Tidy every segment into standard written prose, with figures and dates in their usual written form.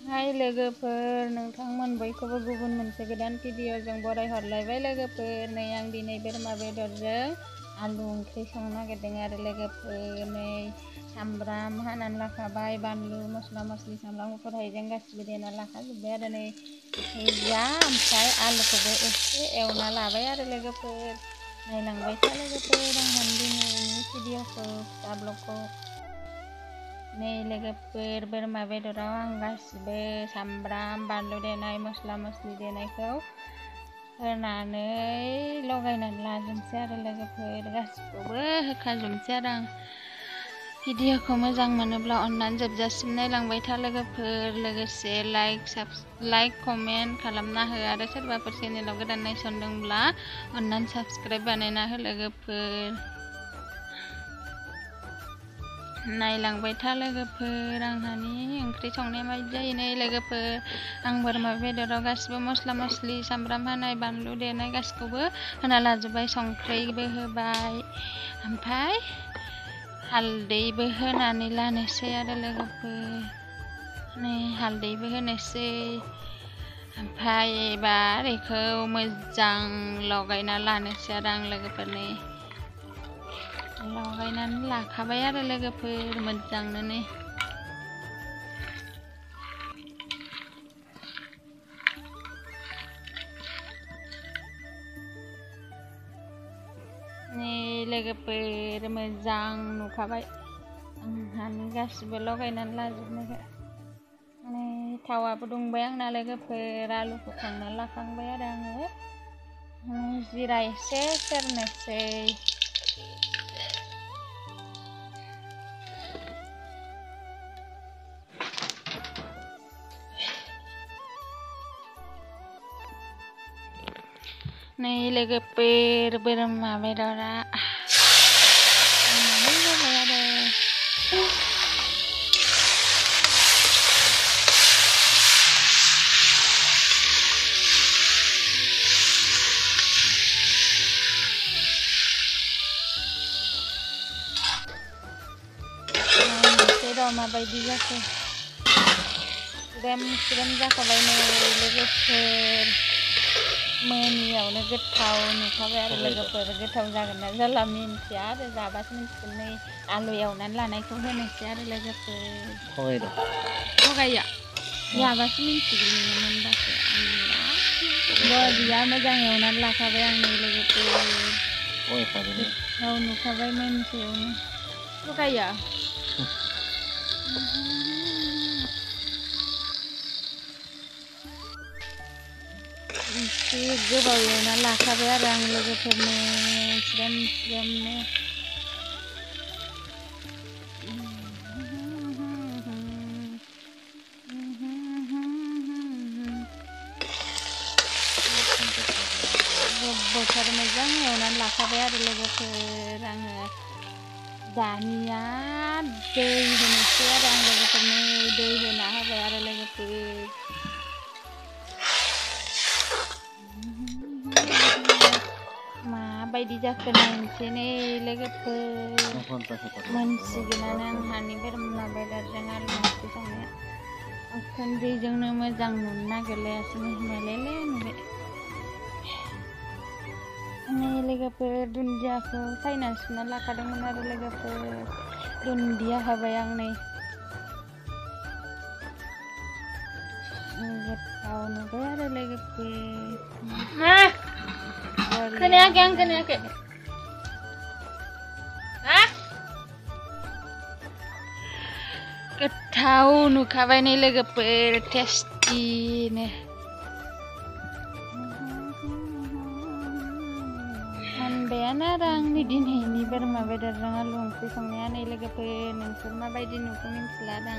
हाय लोगोफोर, नोंथांमोन बयखौबो गुबुन मोनसे गोदान भिडिअजों बरायहरलायबाय लोगोफोर। नै आं दिनै बोरमा बेदरजों आलु ओंख्रि संनो नागिरदों आरो लोगोफोर। नै सामब्राम हानानै लाखाबाय, बानलु मस्ला मस्लि सामब्राम गुफुर हाइजें गासिबो देना लाखाजोब्बाय आरो नै जा ओमफ्राय आलुखौबो एसे एवना लाबाय आरो लोगोफोर। नायलांबाय था लोगोफोर आंहानि दिनैनि भिडिअखौ फिसा ब्लगखौ। नै लोगोफोर, बोरमा बेदराव आं गासिबो सामब्राम बानलु देनाय मस्ला मस्लि देनायखौ होनानै लगायनानै लाजोबनोसै आरो लोगोफोर। गासिखौबो होखाजोबनोसै आरो आं। भिडिअखौ मोजां मोनोब्ला अननानै जोबजासिम नायलांबाय था लोगोफोर। लोगोसे लाइक कमेन्ट खालामना हो आरो सोरबाफोर चेनेलाव गोदान नायसनदोंब्ला अननानै साबस्क्राइब बानायना हो लोगोफोर। नायलांबाय था लोगोफोर आंहानि ओंख्रि संनाया माबायदि जायो। नै लोगोफोर, आं बोरमा बेदराव गासिबो मस्ला मस्लि सामब्राम होनाय बानलु देनाय गासिखौबो होना लाजोब्बाय, संख्रिबो होबाय, ओमफ्राय हालदैबो होनानै लानोसै आरो लोगोफोर। नै हालदैबो होनोसै, ओमफ्राय एबार बेखौ मोजां लगायना लानोसै आरो आं लोगोफोर। नै लगायनानै लाखाबाय आरो लोगोफोर मोजांनो। नै लोगोफोर मोजां नुखाबाय आंहानि गासिबो लगायनानै लाजोबनायखौ। नै थावाबो दुंबाय आंना लोगोफोर, आलुखौ खांना लाखांबाय आरो आङो। जिरा एसे सेरनोसै। नै लोगोफोर, बोरमा बेदरा जाबाय आरो। नायनोसै र' माबायदि जाखो। स्रेम जाखाबाय नै लोगोफोर, मोनियावनो गोथाव नुखाबाय आरो लोगोफोर। गोथाव जागोन ना जाला मिन्थिया आरो, जाबासो मिन्थिगोन। नै आलु एवनानै लानायखौ होनोसै आरो लोगोफोर। थगाया जाबासो मिन्थिगोन, मोनबासो। गैया, मोजां एवनानै लाखाबाय आं नै लोगोफोर। गोथाव नुखाबाय मोनसेयावनो। थगाया एसे गोबाव एवना लाखाबाय आरो आं लोगोफोरनो स्रेमनो। गोबावथार मोजां एवनानै लाखाबाय आरो लोगोफोर आङो। दानिया दै होनोसै आरो आं लोगोफोरनो। दै होना होबाय आरो लोगोफोर। माबायदि जाखो नायनोसै नै लोगोफोर। मोनसिगोनानो आंहानि बोरमा बेदरजों आलु ओंख्रि संनाया। उखुन्दैजोंनो मोजां नुनो नागिरलायासै, मेलेले नुबाय। नै लोगोफोर, दुन्दियाखौ सायना सुना लाखादोंमोन आरो लोगोफोर। दुन्दिया होबाय आं। नै गोथाव नुबाय आरो लोगोफोर। खोनायाखै आं, खोनायाखै। गोथाव नुखाबाय नै लोगोफोर, टेस्टिनो। मोनबायानो आरो आंनि दिनैनि बोरमा बेदरजों आलु ओंख्रि संनाया। नै लोगोफोर, नोंसोर माबायदि नुखो मिन्थिला दां।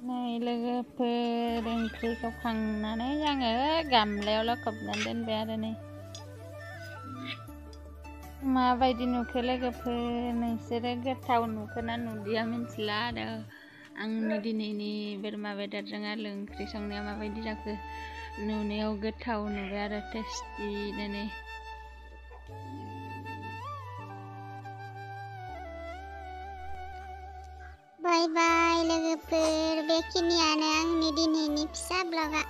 नै लोगोफोर, ओंख्रिखौ खांनानै आङो गामलायाव लखबनानै दोनबाय आरो। नै माबायदि नुखो लोगोफोर, नोंसोरो गोथाव नुखो ना नुदिया मिन्थिला आरो। आंनि दिनैनि बोरमा बेदरजों आलु ओंख्रि संनाया माबायदि जाखो। नुनायाव गोथाव नुबाय आरो टेस्टिनो। नै बाय बाय लोगोफोर। बेखिनियानो आंनि दिनैनि फिसा ब्लगा।